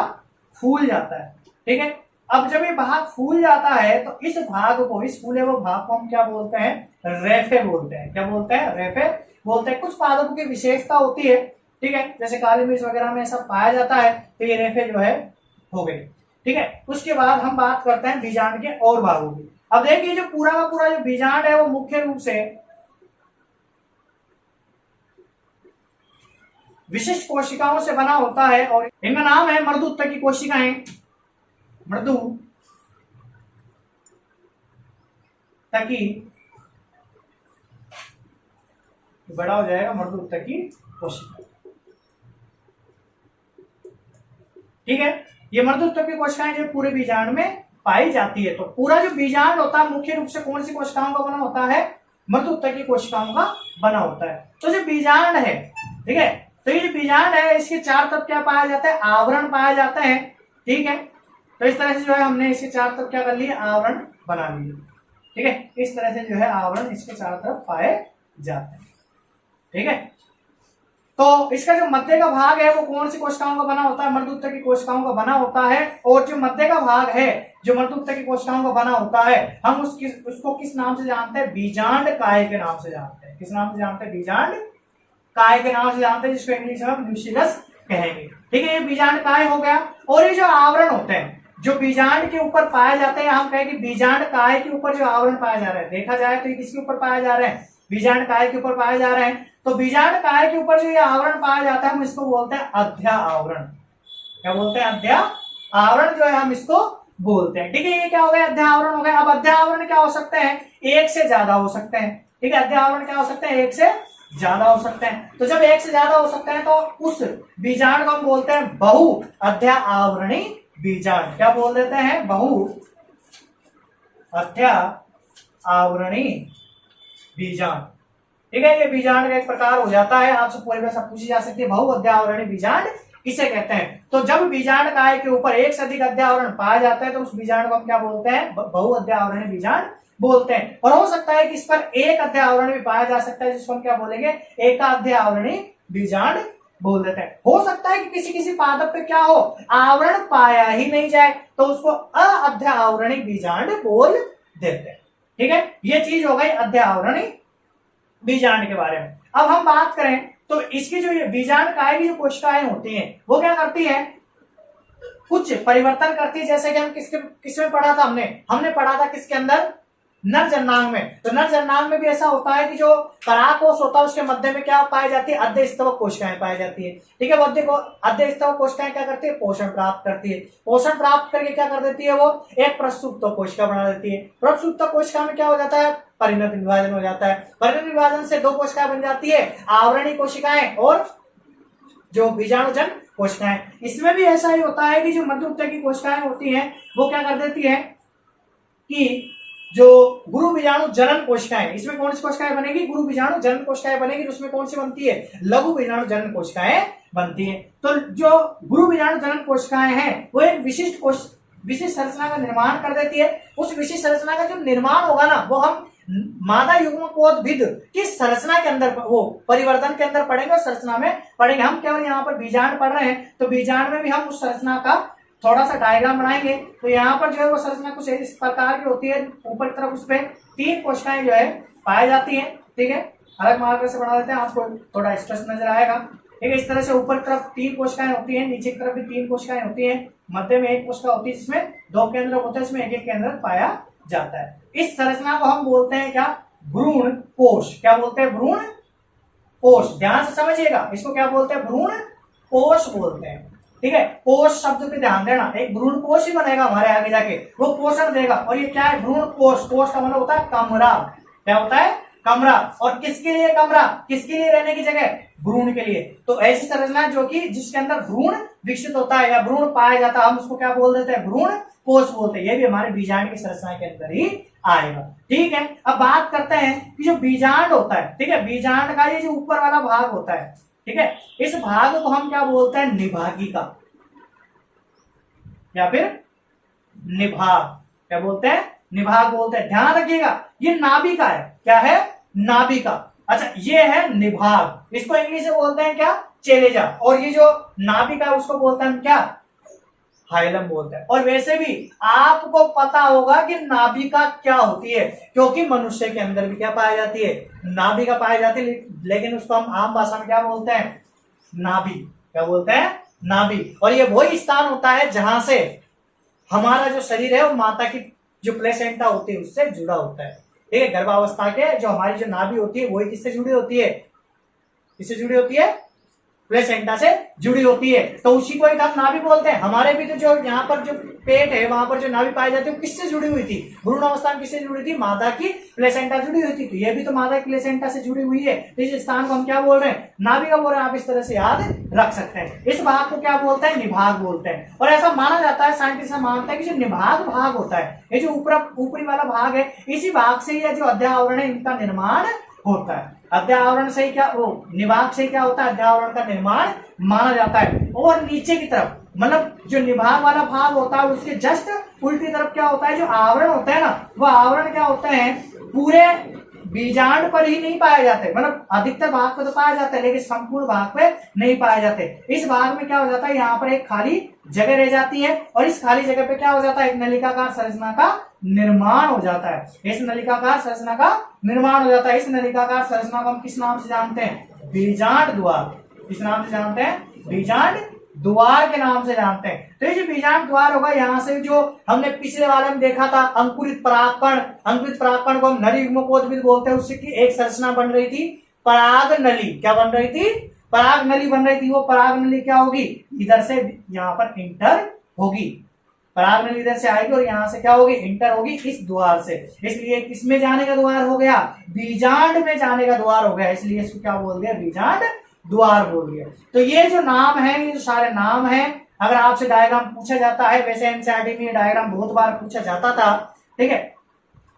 फूल जाता है। ठीक है, अब जब ये भाग फूल जाता है तो इस भाग को, इस फूले हुए भाग को हम क्या बोलते हैं, रेफे बोलते हैं। क्या बोलते हैं, रेफे बोलते हैं। कुछ पादपों की विशेषता होती है, ठीक है, जैसे काली मिर्च वगैरह में सब पाया जाता है, तो ये रेफे जो है हो गई। ठीक है, उसके बाद हम बात करते हैं बीजांड के और भागों की। अब देखिए जो पूरा का पूरा जो बीजांड है वो मुख्य रूप से विशिष्ट कोशिकाओं से बना होता है और इनका नाम है मृदुत्तक की कोशिकाएं। मृदुतकी बड़ा हो जाएगा, मृदुत्तक की कोशिका। ठीक है, ये मृदुत्तक की कोशिकाएं जो पूरे बीजांड में पाई जाती है। तो पूरा जो बीजांड होता है मुख्य रूप से कौन सी कोशिकाओं का बना होता है? मृदुत्तक की कोशिकाओं का बना होता है। तो जो बीजांड है, ठीक है, तो ये जो बीजांड है इसके चार तरफ क्या पाया जाता है? आवरण पाया जाता है। ठीक है, तो इस तरह से जो है हमने इसके चार तरफ क्या कर लिए? आवरण बना लिए। ठीक है, इस तरह से जो है आवरण इसके चारों तरफ पाए जाते हैं। ठीक है, तो इसका जो मध्य का भाग है वो कौन सी कोशिकाओं का बना होता है? मृदुत्तक की कोशिकाओं का बना होता है। और जो मध्य का भाग है जो मृदुत्तक की कोशिकाओं का बना होता है, हम उसको किस नाम से जानते हैं? बीजांड काय के नाम से जानते हैं। किस नाम से जानते हैं? बीजांड काय के नाम से जानते हैं, जिसको इंग्लिश में हम न्यूक्लियस कहेंगे। ठीक है, ये बीजांड काय हो गया। और ये जो आवरण होते हैं जो बीजांड के ऊपर पाए जाते हैं, हम कहें कि बीजांड काय के ऊपर जो आवरण पाया जा रहा है, देखा जाए तो ये किसके ऊपर पाया जा रहा है? बीजांड काय के ऊपर पाया जा रहा है। तो बीजांड काय के ऊपर जो ये आवरण पाया जाता है हम इसको बोलते हैं अध्या आवरण। क्या बोलते हैं? अध्या आवरण जो है हम इसको बोलते हैं। ठीक है, ये क्या हो गया? अध्या आवरण हो गया। अब अध्या आवरण क्या हो सकते हैं? एक से ज्यादा हो सकते हैं। ठीक है, अध्या आवरण क्या हो सकते हैं? एक से ज्यादा हो सकते हैं। तो जब एक से ज्यादा हो सकते हैं तो उस बीजांड को हम बोलते हैं बहु अध्या आवरणी बीजांड। क्या बोल देते हैं? बहु अध्या आवरणी बीजांड। ठीक है, ये बीजांड का एक प्रकार हो जाता है। आपसे परीक्षा पूछी जा सकती है, बहु अध्यावरणी बीजांड किसे कहते हैं? तो जब बीजांड काय के ऊपर एक से अधिक अध्यावरण पाया जाता है तो उस बीजांड को हम क्या बोलते हैं? बहु अध्यावरणी बीजांड बोलते हैं। और हो सकता है कि इस पर एक अध्यावरण भी पाया जा सकता है, जिसको हम क्या बोलेंगे? एकाध्यावरणी बीजांड बोल देते हैं। हो सकता है कि किसी किसी पादप पे क्या हो? आवरण पाया ही नहीं जाए तो उसको अध्यावरणी बीजांड बोल देते हैं। ठीक है, ये चीज हो गई अध्यावरणी बीजांड के बारे में। अब हम बात करें तो इसकी जो ये बीजांड काय की जो कोशिकाएं होती हैं वो क्या करती है? कुछ परिवर्तन करती है। जैसे कि हम किसमें पढ़ा था? हमने पढ़ा था किसके अंदर? नर जननांग में। तो नर जननांग में भी ऐसा होता है कि जो पराकोष होता है उसके मध्य में क्या पाई जाती है? अद्य स्तवक कोशिकाएं पाई जाती है। ठीक है, अद्य स्तवक कोशिकाएं क्या करती है? पोषण प्राप्त करती है। पोषण प्राप्त करके क्या कर देती है? वो एक प्रसुप्त कोशिका बना देती है। प्रसुप्त कोशिका में क्या हो जाता है? परिणत विभाजन हो जाता है। परिणत विभाजन से दो कोशिकाएं बन जाती है, आवरणी कोशिकाएं और जो बीजाणुजन कोशिकाएं। इसमें भी ऐसा ही होता है कि जो मृदुत्तक की कोशिकाएं होती हैं वो क्या कर देती है कि जो गुरु बीजाणु जनन कोशिकाएं, इसमें कौन सी कोशिकाएं बनेगी? गुरु बीजाणु जनन कोशिकाएं बनेगी। तो उसमें कौन सी बनती है? लघु बीजाणु जनन कोशिकाएं बनती हैं। तो जो गुरु बीजाणु जनन कोशिकाएं हैं वो एक विशिष्ट संरचना का निर्माण कर देती है। उस विशिष्ट संरचना का जो निर्माण होगा ना वो हम मादा युग्मकोद्भिद की संरचना के अंदर, वो परिवर्तन के अंदर पढ़ेंगे और संरचना में पढ़ेंगे। हम केवल यहाँ पर बीजांड पढ़ रहे हैं तो बीजांड में भी हम उस संरचना का थोड़ा सा डायग्राम बनाएंगे। तो यहाँ पर जो है वो संरचना कुछ इस प्रकार की होती है। ऊपर की तरफ उसपे 3 कोशिकाएं जो है पाई जाती हैं। ठीक है, अलग मार्कर से बना देते हैं, आपको थोड़ा स्पष्ट नजर आएगा। ठीक है, इस तरह से ऊपर की तरफ 3 कोशिकाएं होती हैं, नीचे की तरफ भी 3 कोशिकाएं होती हैं, मध्य में 1 कोशिका होती है जिसमें 2 केंद्र होते हैं, इसमें 1-1 केंद्र पाया जाता है। इस संरचना को हम बोलते हैं क्या? भ्रूण कोश। क्या बोलते हैं? भ्रूण कोश। ध्यान से समझिएगा, इसको क्या बोलते हैं? भ्रूण कोश बोलते हैं। ठीक है, कोश शब्द पे ध्यान देना, एक भ्रूण कोश ही बनेगा हमारे आगे जाके, वो पोषण देगा। और ये क्या है? भ्रूण कोश। कोश का मतलब होता है कमरा। क्या होता है? कमरा। और किसके लिए कमरा? किसके लिए रहने की जगह? भ्रूण के लिए। तो ऐसी संरचना जो कि जिसके अंदर भ्रूण विकसित होता है या भ्रूण पाया जाता है हम उसको क्या बोल देते हैं? भ्रूण कोश बोलते हैं। ये भी हमारे बीजांड की संरचना के अंदर ही आएगा। ठीक है, अब बात करते हैं कि जो बीजांड होता है, ठीक है, बीजांड का ये जो ऊपर वाला भाग होता है, ठीक है, इस भाग को हम क्या बोलते हैं? निभागिका या फिर निभाग। क्या बोलते हैं? निभाग बोलते हैं। ध्यान रखिएगा, ये नाभिका है। क्या है? नाभिका। अच्छा, ये है निभाग। इसको इंग्लिश में बोलते हैं क्या? चेलेजा। और ये जो नाभिका है उसको बोलते हैं क्या? हाइलम बोलते हैं। और वैसे भी आपको पता होगा कि नाभिका क्या होती है, क्योंकि मनुष्य के अंदर भी क्या पाई जाती है? नाभिका पाई जाती है, लेकिन उसको हम आम भाषा में क्या बोलते हैं? नाभि। क्या बोलते हैं? नाभि। और ये वही स्थान होता है जहां से हमारा जो शरीर है वो माता की जो प्लेसेंटा होती है उससे जुड़ा होता है। ठीक है, गर्भावस्था के जो हमारी जो नाभि होती है वही किससे जुड़ी होती है? किससे जुड़ी होती है? प्लेसेंटा से जुड़ी होती है। तो उसी को एक हम नाभि बोलते हैं। हमारे भी तो जो यहाँ पर जो पेट है वहां पर जो नाभि पाई जाती है वो किससे जुड़ी हुई थी? भ्रूण अवस्था में किससे जुड़ी थी? मादा की प्लेसेंटा जुड़ी हुई थी। तो ये भी तो मादा की प्लेसेंटा से जुड़ी हुई है। तो इस स्थान को हम क्या बोल रहे हैं? नाभि का बोल रहे हैं। आप इस तरह से याद रख सकते हैं। इस भाग को क्या बोलते हैं? निभाग बोलते हैं। और ऐसा माना जाता है, साइंटिस्ट मानता है कि जो निभाग भाग होता है, ये जो ऊपरी वाला भाग है, इसी भाग से यह जो अध्यावरण है इनका निर्माण होता है। अध्यावरण से क्या निभाग से क्या होता है? अध्यावरण का निर्माण माना जाता है। और नीचे की तरफ मतलब जो निभाग वाला भाग होता है उसके जस्ट उल्टी तरफ क्या होता है? जो आवरण होता है ना, वह आवरण क्या होता है? पूरे बीजांड पर ही नहीं पाए जाते, मतलब अधिकतर भाग पे तो पाए जाते हैं लेकिन संपूर्ण भाग पे नहीं पाए जाते। इस भाग में क्या हो जाता है? यहाँ पर एक खाली जगह रह जाती है और इस खाली जगह पे क्या हो जाता है? एक नलिकाकार संरचना का निर्माण हो जाता है। इस नलिकाकार संरचना का निर्माण हो जाता है। इस नलिकाकार संरचना को हम किस नाम से जानते हैं? बीजांड द्वार। किस नाम से जानते हैं? बीजांड द्वार के नाम से जानते हैं। तो ये जो बीजांड द्वार होगा, यहाँ से जो हमने पिछले वाले में देखा था अंकुरित परागकण, अंकुरित परागकण को हम नली युग्मकोद्भिद बोलते हैं। उसकी एक संरचना बन रही थी पराग नली। क्या बन रही थी? पराग नली बन रही थी। वो पराग नली क्या होगी? इधर से यहाँ पर इंटर होगी। पराग नली इधर से आएगी और यहाँ से क्या होगी? इंटर होगी इस द्वार से। इसलिए किसमें जाने का द्वार हो गया? बीजांड में जाने का द्वार हो गया। इसलिए इसको क्या बोल दिया? बीजांड द्वार बोल दिया। तो ये जो नाम है, ये जो सारे नाम है, अगर आपसे डायग्राम पूछा जाता है, वैसे एनसीईआरटी में डायग्राम बहुत बार पूछा जाता था, ठीक है,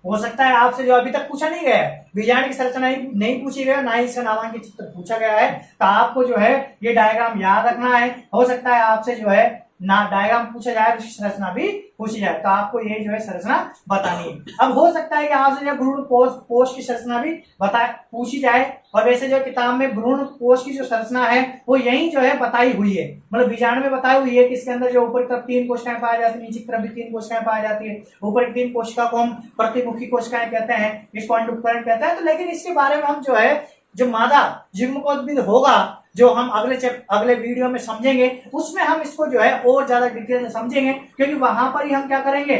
हो सकता है आपसे जो अभी तक पूछा नहीं गया है, बीजांड की संरचना नहीं पूछी गई, ना ही इसका नामांकित चित्र पूछा गया है, तो आपको जो है ये डायग्राम याद रखना है। हो सकता है आपसे जो है ना डायग्राम पूछा जाए, उसकी संरचना भी पूछी जाए, तो आपको ये जो है संरचना बतानी है। अब हो सकता है कि आपसे जो भ्रूण कोश की संरचना भी पूछी जाए, और वैसे जो किताब में भ्रूण कोश की जो संरचना है वो यही जो है बताई हुई है, मतलब बीजांड में बताई हुई है कि इसके अंदर जो ऊपर की तरफ 3 कोशिकाएं पाई जाती है, नीचे की तरफ भी 3 कोशिकाएं पाई जाती है। ऊपर की 3 कोशिका को हम प्रतिमुखी कोशिकाएं कहते हैं, इसको अंडोत्करण कहते हैं। तो लेकिन इसके बारे में हम जो है जो मादा युग्मकोद्भिद होगा, जो हम अगले वीडियो में समझेंगे, उसमें हम इसको जो है और ज्यादा डिटेल में समझेंगे, क्योंकि वहां पर ही हम क्या करेंगे?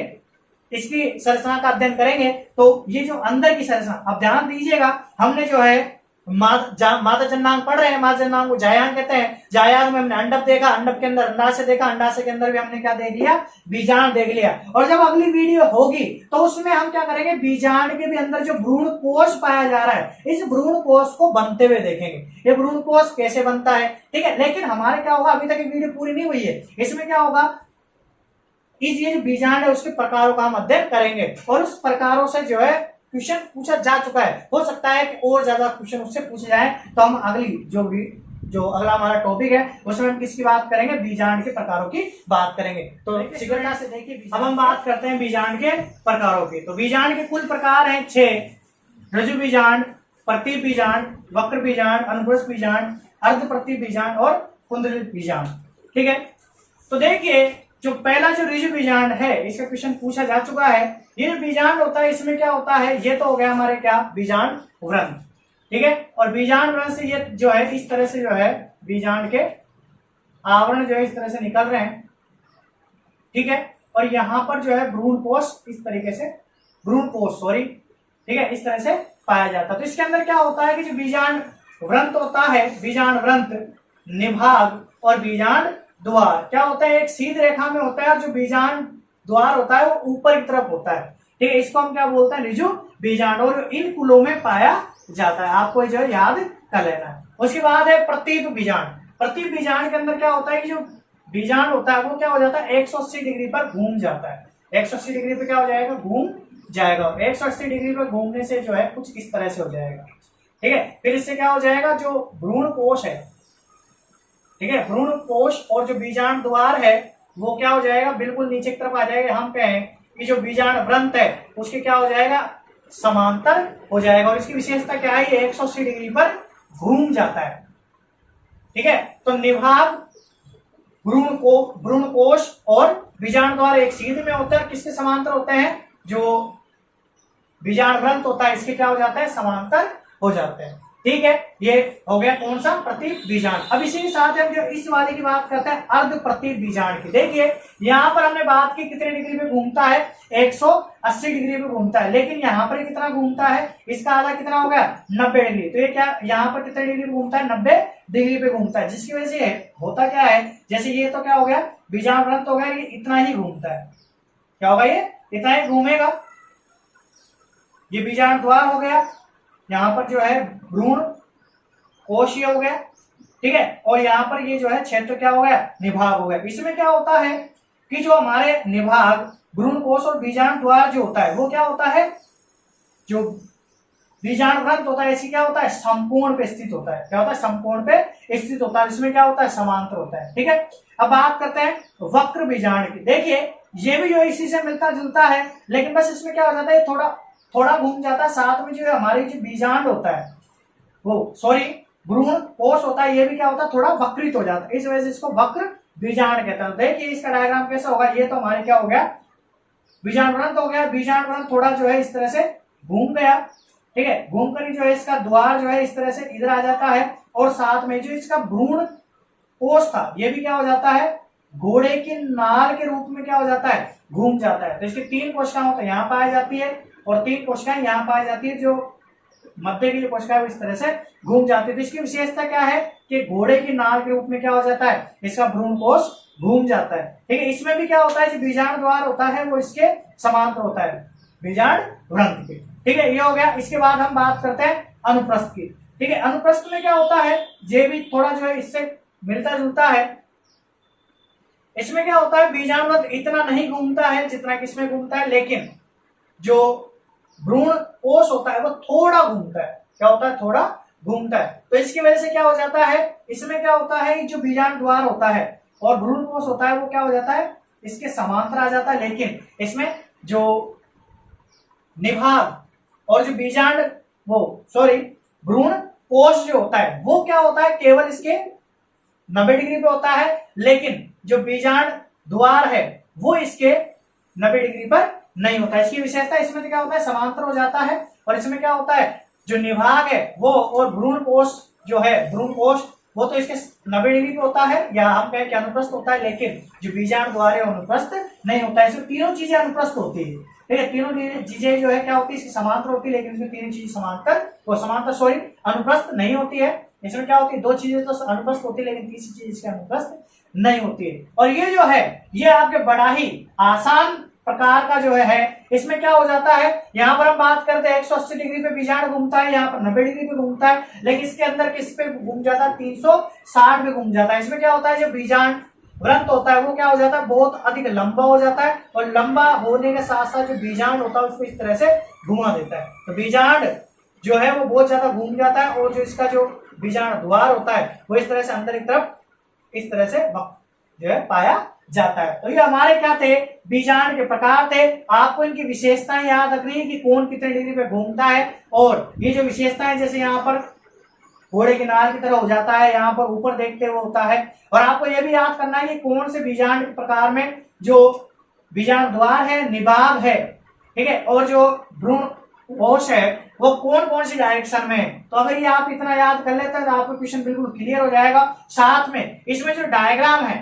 इसकी संरचना का अध्ययन करेंगे। तो ये जो अंदर की संरचना, अब ध्यान दीजिएगा, हमने जो है मादा जन्नांग पढ़ रहे हैं, मादा जन्नांग को जायांग कहते हैं। जायांग में हमने अंडक देखा, अंडक के अंदर अंडाशय देखा, अंडाशय के अंदर भी हमने क्या देख लिया? बीजांड देख लिया। और जब अगली वीडियो होगी तो उसमें हम क्या करेंगे? बीजांड के भी अंदर जो भ्रूण कोश पाया जा रहा है, इस भ्रूण कोश को बनते हुए देखेंगे। ये भ्रूण कोश कैसे बनता है, ठीक है। लेकिन हमारे क्या होगा, अभी तक ये वीडियो पूरी नहीं हुई है, इसमें क्या होगा, इस ये जो बीजांड है उसके प्रकारों का हम अध्ययन करेंगे, और उस प्रकारों से जो है क्वेश्चन पूछा जा चुका है। हो सकता है कि और ज्यादा क्वेश्चन उससे पूछे जाए, तो हम अगली जो अगला हमारा टॉपिक है उसमें हम किसकी बात करेंगे? बीजांड के प्रकारों की बात करेंगे। तो शीघ्रता से देखिए, अब हम बात करते हैं बीजांड के प्रकारों की। तो बीजांड के कुल प्रकार हैं 6: ऋजु बीजांड, प्रतीप बीजांड, वक्र बीजांड, अनुप्रस्थ बीजांड, अर्ध प्रतीप बीजांड और कुंडलित बीजांड, ठीक है। तो देखिए, जो पहला जो ऋजु बीजांड है, इसका क्वेश्चन पूछा जा चुका है। ये जो बीजांड होता है, इसमें क्या होता है? ये तो हो गया हमारे क्या? बीजांड व्रण, ठीक है। और बीजांड व्रण से ये जो है इस तरह से जो है बीजांड के आवरण जो है इस तरह से निकल रहे हैं, ठीक है। और यहाँ पर जो है भ्रूण कोश इस तरीके से, ठीक है, इस तरह से पाया जाता है। तो इसके अंदर क्या होता है कि जो बीजांड व्रंत होता है, बीजांड व्रंत, निभाग और बीजांड द्वार क्या होता है? एक सीधी रेखा में होता है, और जो बीजांड द्वार होता है वो ऊपर की तरफ होता है, ठीक है। इसको हम क्या बोलते हैं? ऋजु बीजांड, और इन कुलों में पाया जाता है। आपको जो है याद कर लेना है। उसके बाद है प्रतीप बीजांड। प्रतीप बीजांड के अंदर क्या होता है कि जो बीजांड होता है वो क्या हो जाता है? 180 डिग्री पर घूम जाता है। 180 डिग्री पे क्या हो जाएगा? घूम जाएगा। 180 डिग्री पर घूमने से जो है कुछ इस तरह से हो जाएगा, ठीक है। फिर इससे क्या हो जाएगा? जो भ्रूण कोश है, ठीक है, भ्रूण कोश और जो बीजांड द्वार है वो क्या हो जाएगा? बिल्कुल नीचे की तरफ आ जाएगा। हम कहें कि जो बीजांड व्रंत है उसके क्या हो जाएगा? समांतर हो जाएगा। और इसकी विशेषता क्या है? 180 डिग्री पर घूम जाता है, ठीक है। तो निभाग, भ्रूण कोश और बीजांड द्वार एक सीध में होता है, किसके समांतर होते हैं? जो बीजांड व्रंत होता है इसके क्या हो जाता है? समांतर हो जाते हैं, ठीक है, ये हो गया कौन सा, प्रतीक बीजांड। अब इसी के साथ हम जो इस वाले की बात करते हैं अर्ध प्रतीक बीजांड की। देखिए यहाँ पर हमने बात की कितने डिग्री पे घूमता है, 180 डिग्री पे घूमता है, लेकिन यहाँ पर कितना घूमता है, इसका आधा कितना हो गया 90 डिग्री। तो ये क्या यहाँ पर कितने डिग्री पे घूमता है, 90 डिग्री पे घूमता है, जिसकी वजह से होता क्या है, जैसे ये तो क्या हो गया बीजांड वृत्त हो गया, ये इतना ही घूमता है, क्या होगा ये इतना ही घूमेगा, ये बीजांड द्वार हो गया, यहाँ पर जो है भ्रूण कोश हो गया, ठीक है, और यहाँ पर ये जो है क्षेत्र क्या हो गया, निभाग हो गया। इसमें क्या होता है कि जो हमारे निभाग, भ्रूण कोश और बीजांड द्वार जो होता है वो क्या होता है, जो बीजांड ग्रंथ होता है इसकी क्या होता है, संपूर्ण पे स्थित होता है, क्या होता है, संपूर्ण पे स्थित होता है, इसमें क्या होता है, समांतर होता है, ठीक है। अब बात करते हैं वक्र बीजांड की। देखिए ये भी जो इसी से मिलता जुलता है, लेकिन बस इसमें क्या हो जाता है, थोड़ा घूम जाता है, साथ में जो हमारी जो बीजांड होता है वो सॉरी भ्रूण कोश होता है, ये भी क्या होता है, थोड़ा वक्रित हो जाता है, इस वजह से इसको वक्र बीजांड कहते हैं। देखिए इसका डायग्राम कैसा होगा, ये तो हमारे क्या हो गया, बीजांड ग्रंथ हो गया, बीजांड ग्रंथ थोड़ा जो है इस तरह से घूम गया, ठीक है, घूम कर जो है इसका द्वार जो है इस तरह से इधर आ जाता है, और साथ में जो इसका भ्रूण कोश था ये भी क्या हो जाता है, घोड़े की नाल के रूप में क्या हो जाता है, घूम जाता है। तो इसकी 3 कोशिकाएं तो यहाँ पाई जाती है और 3 कोशिकाएं यहाँ पाई जाती है, जो मध्य की जो कोशिका इस तरह से घूम जाती है। तो इसकी विशेषता क्या है कि घोड़े की नाल के रूप में क्या हो जाता है, इसका भ्रूण कोश घूम जाता है, ठीक है। इसमें भी क्या होता है, जो बीजांड द्वार होता है वो इसके समांतर होता है बीजांड ग्रंथ के, ठीक है, ये हो गया। इसके बाद हम बात करते हैं अनुप्रस्थ की, ठीक है। अनुप्रस्थ में क्या होता है, ये भी थोड़ा जो है इससे मिलता जुलता है। इसमें क्या होता है, बीजांड ग्रंथ इतना नहीं घूमता है जितना कि इसमें घूमता है, लेकिन जो भ्रूण कोश होता है वो थोड़ा घूमता है, क्या होता है, थोड़ा घूमता है। तो इसकी वजह से क्या हो जाता है, इसमें क्या होता है, जो बीजांड द्वार होता है और भ्रूण कोश होता है वो क्या हो जाता है, इसके समांतर आ जाता है, लेकिन इसमें जो निभाग और जो बीजांड भ्रूण कोश जो होता है वो क्या होता है, केवल इसके 90 डिग्री पे होता है, लेकिन जो बीजांड द्वार है वो इसके 90 डिग्री पर नहीं होता है। इसकी विशेषता इसमें क्या होता है, समांतर हो जाता है, और इसमें क्या होता है, जो निभाग है वो और भ्रूण कोश जो है, भ्रूण कोश वो तो इसके 90 डिग्री पे होता है, या हम कहें कि अनुप्रस्थ होता है, लेकिन जो बीजांड द्वार है अनुप्रस्थ नहीं होता है। इसमें तीनों चीजें अनुप्रस्थ होती है, ठीक है, तीनों चीजें जो है क्या होती है, इसकी समांतर होती है, लेकिन इसमें तीनों चीजें समांतर अनुप्रस्थ नहीं होती है। इसमें क्या होती है, 2 चीजें तो अनुप्रस्थ होती है, लेकिन तीसरी चीज इसके अनुप्रस्थ नहीं होती है। और ये जो है ये आपके बड़ा ही आसान प्रकार का जो है इसमें क्या हो जाता है, यहाँ पर हम बात करते हैं 180 डिग्री पे बीजांड घूमता है, यहाँ पर 90 डिग्री पे घूमता है, लेकिन इसके अंदर किस पे घूम जाता है, 360 पे घूम जाता है। इसमें क्या होता है, जो बीजांड ग्रंथ होता है वो क्या हो जाता है, बहुत अधिक लंबा हो जाता है, और लंबा होने के साथ साथ जो बीजांड होता है उसको इस तरह से घुमा देता है। तो बीजांड जो है वो बहुत ज्यादा घूम जाता है, और जो इसका जो बीजांड द्वार होता है वो इस तरह से अंदर की तरफ इस तरह से जो है पाया जाता है। तो ये हमारे क्या थे, बीजांड के प्रकार थे। आपको इनकी विशेषताएं याद रखनी है कि कौन कितने डिग्री पे घूमता है, और ये जो विशेषताएं जैसे यहाँ पर घोड़े के नाल की तरह हो जाता है, यहाँ पर ऊपर देखते हुए होता है। और आपको यह भी याद करना है कि कौन से बीजांड के प्रकार में जो बीजांड द्वार है, निभाग है, ठीक है, और जो भ्रूण कोश है वो कौन कौन सी डायरेक्शन में है। तो अगर ये आप इतना याद कर लेते हैं तो आपको क्वेश्चन बिल्कुल क्लियर हो जाएगा। साथ में इसमें जो डायग्राम है,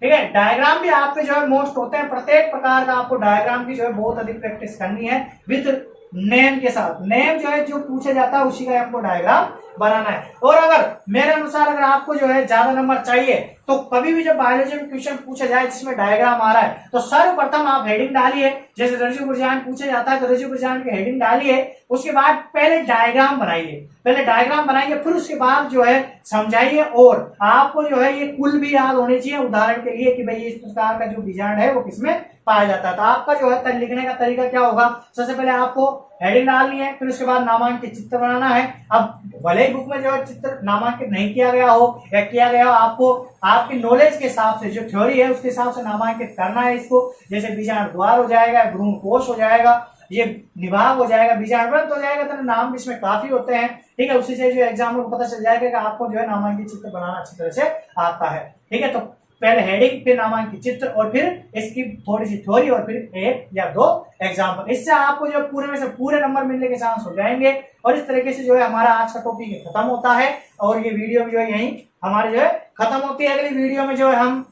ठीक है, डायग्राम भी आपके जो है मोस्ट होते हैं, प्रत्येक प्रकार का आपको डायग्राम की जो है बहुत अधिक प्रैक्टिस करनी है विद नेम के साथ। नेम जो है जो पूछा जाता है उसी का आपको डायग्राम बनाना है। और अगर मेरे अनुसार अगर आपको जो है ज्यादा नंबर चाहिए तो कभी भी जब बायोलॉजी में क्वेश्चन पूछा जाए जिसमें डायग्राम आ रहा है तो सर्वप्रथम आप हेडिंग डालिए। जैसे रज्जु गुर्जान पूछा जाता है तो रज्जु गुर्जान की हेडिंग डालिए, उसके बाद पहले डायग्राम बनाइए, फिर उसके बाद जो है समझाइए। और आपको जो है ये कुल भी याद होने चाहिए, उदाहरण के लिए कि भाई इस प्रकार का जो बीजांड है वो किसमें पाया जाता है। तो आपका जो है लिखने का तरीका क्या होगा, सबसे पहले आपको हेडिंग डालनी है, फिर उसके बाद नामांकित चित्र बनाना है। अब भले ही बुक में जो है चित्र नामांकित नहीं किया गया हो या किया गया हो, आपको आपकी नॉलेज के हिसाब से जो थ्योरी है उसके हिसाब से नामांकित करना है इसको। जैसे बीजांड द्वार हो जाएगा, भ्रूण कोश हो जाएगा, ये निभाग हो जाएगा, बीजांड ग्रंथ हो जाएगा। तो नाम इसमें काफी होते हैं, ठीक है। उसी से जो एग्जाम में पता चल जाएगा कि आपको जो है नामांकित चित्र बनाना अच्छी तरह से आता है, ठीक है। तो पहले हेडिंग, फिर नामांकित चित्र, और फिर इसकी थोड़ी सी थ्योरी, और फिर 1 या 2 एग्जाम्पल। इससे आपको जो पूरे में से पूरे नंबर मिलने के चांस हो जाएंगे। और इस तरीके से जो है हमारा आज का टॉपिक खत्म होता है, और ये वीडियो जो है यही हमारी जो है खत्म होती है। अगली वीडियो में जो है हम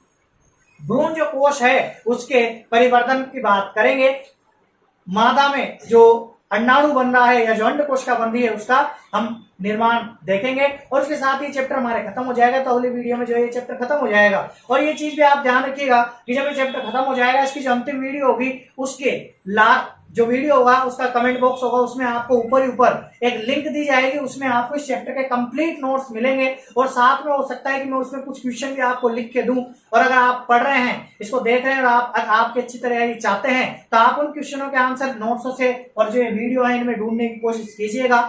भ्रूण जो कोश है उसके परिवर्तन की बात करेंगे। मादा में जो अंडाणु बन रहा है या जो अंड कोशिका बन रही है उसका हम निर्माण देखेंगे, और उसके साथ ही चैप्टर हमारे खत्म हो जाएगा। तो अगली वीडियो में जो है ये चैप्टर खत्म हो जाएगा। और ये चीज भी आप ध्यान रखिएगा कि जब ये चैप्टर खत्म हो जाएगा, इसकी जो अंतिम वीडियो होगी उसके जो वीडियो होगा उसका कमेंट बॉक्स होगा, उसमें आपको ऊपर ही ऊपर एक लिंक दी जाएगी, उसमें आपको इस चैप्टर के कंप्लीट नोट्स मिलेंगे। और साथ में हो सकता है कि मैं उसमें कुछ क्वेश्चन भी आपको लिख के दूं, और अगर आप पढ़ रहे हैं, इसको देख रहे हैं और आपके अच्छी तैयारी चाहते हैं, तो आप उन क्वेश्चनों के आंसर नोट्सों से और जो वीडियो है इनमें ढूंढने की कोशिश कीजिएगा।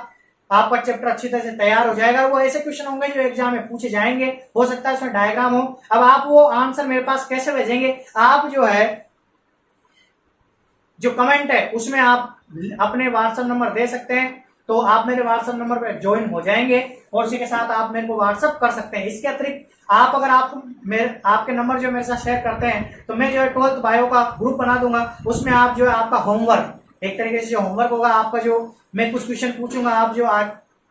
आपका चैप्टर अच्छी तरह से तैयार हो जाएगा। वो ऐसे क्वेश्चन होंगे जो एग्जाम में पूछे जाएंगे, हो सकता है उसमें डायग्राम हो। अब आप वो आंसर मेरे पास कैसे भेजेंगे, आप जो है जो कमेंट है उसमें आप अपने व्हाट्सएप नंबर दे सकते हैं, तो आप मेरे व्हाट्सएप नंबर पे ज्वाइन हो जाएंगे, और उसी के साथ आप मेरे को व्हाट्सएप कर सकते हैं। इसके अतिरिक्त आप अगर आपके नंबर जो मेरे साथ शेयर करते हैं, तो मैं जो है 12th बायो का ग्रुप बना दूंगा, उसमें आप जो है आपका होमवर्क, एक तरीके से जो होमवर्क होगा आपका, जो मैं कुछ क्वेश्चन पूछूंगा, आप जो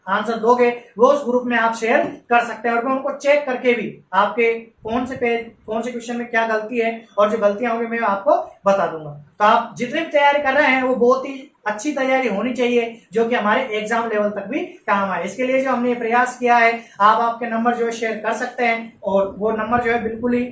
आंसर दोगे वो उस ग्रुप में आप शेयर कर सकते हैं, और मैं उनको चेक करके भी आपके कौन से क्वेश्चन में क्या गलती है, और जो गलतियां होंगी मैं आपको बता दूंगा। तो आप जितनी भी तैयारी कर रहे हैं वो बहुत ही अच्छी तैयारी होनी चाहिए, जो कि हमारे एग्जाम लेवल तक भी काम आए। इसके लिए जो हमने प्रयास किया है, आप आपके नंबर जो है शेयर कर सकते हैं, और वो नंबर जो है बिल्कुल ही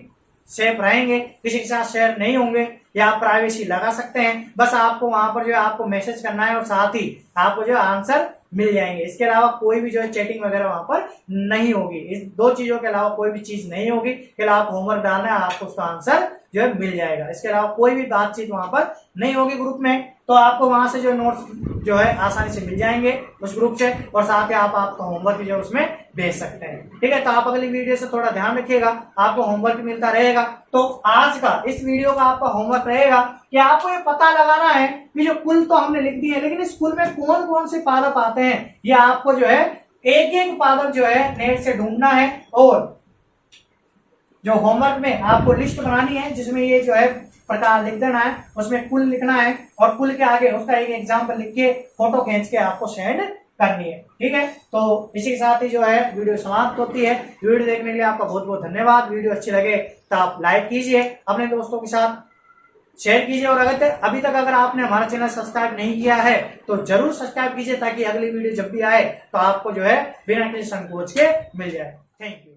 सेफ रहेंगे, किसी के साथ शेयर नहीं होंगे, या आप प्राइवेसी लगा सकते हैं। बस आपको वहां पर जो है आपको मैसेज करना है, और साथ ही आपको जो आंसर मिल जाएंगे। इसके अलावा कोई भी जो है चैटिंग वगैरह वहां पर नहीं होगी। इस 2 चीजों के अलावा कोई भी चीज नहीं होगी। केवल आप होमवर्क डालना है, आपको उसका आंसर जो है मिल जाएगा। इसके अलावा कोई भी बातचीत वहां पर नहीं होगी ग्रुप में, तो आपको वहां से जो नोट्स जो है आसानी से मिल जाएंगे उस ग्रुप से, और साथ ही आप आपका होमवर्क भी जो उसमें भेज सकते हैं। ठीक है, तो आप अगली वीडियो से थोड़ा ध्यान रखिएगा, आपको होमवर्क मिलता रहेगा। तो आज का इस वीडियो का आपका होमवर्क रहेगा कि आपको ये पता लगाना है कि जो कुल तो हमने लिख दी है, लेकिन इस कुल में कौन कौन से पादप आते हैं, ये आपको जो है एक एक पादप जो है नेट से ढूंढना है। और जो होमवर्क में आपको लिस्ट बनानी है, जिसमें ये जो है प्रकार लिख देना है, उसमें कुल लिखना है, और कुल के आगे उसका एक एग्जाम्पल लिख के फोटो खींच के आपको सेंड करनी है। ठीक है, तो इसी के साथ ही जो है वीडियो समाप्त होती है। वीडियो देखने के लिए आपका बहुत बहुत धन्यवाद। वीडियो अच्छी लगे तो आप लाइक कीजिए, अपने दोस्तों के साथ शेयर कीजिए, और अभी तक अगर आपने हमारा चैनल सब्सक्राइब नहीं किया है तो जरूर सब्सक्राइब कीजिए, ताकि अगली वीडियो जब भी आए तो आपको जो है बिना किसी संकोच के मिल जाए। Thank you.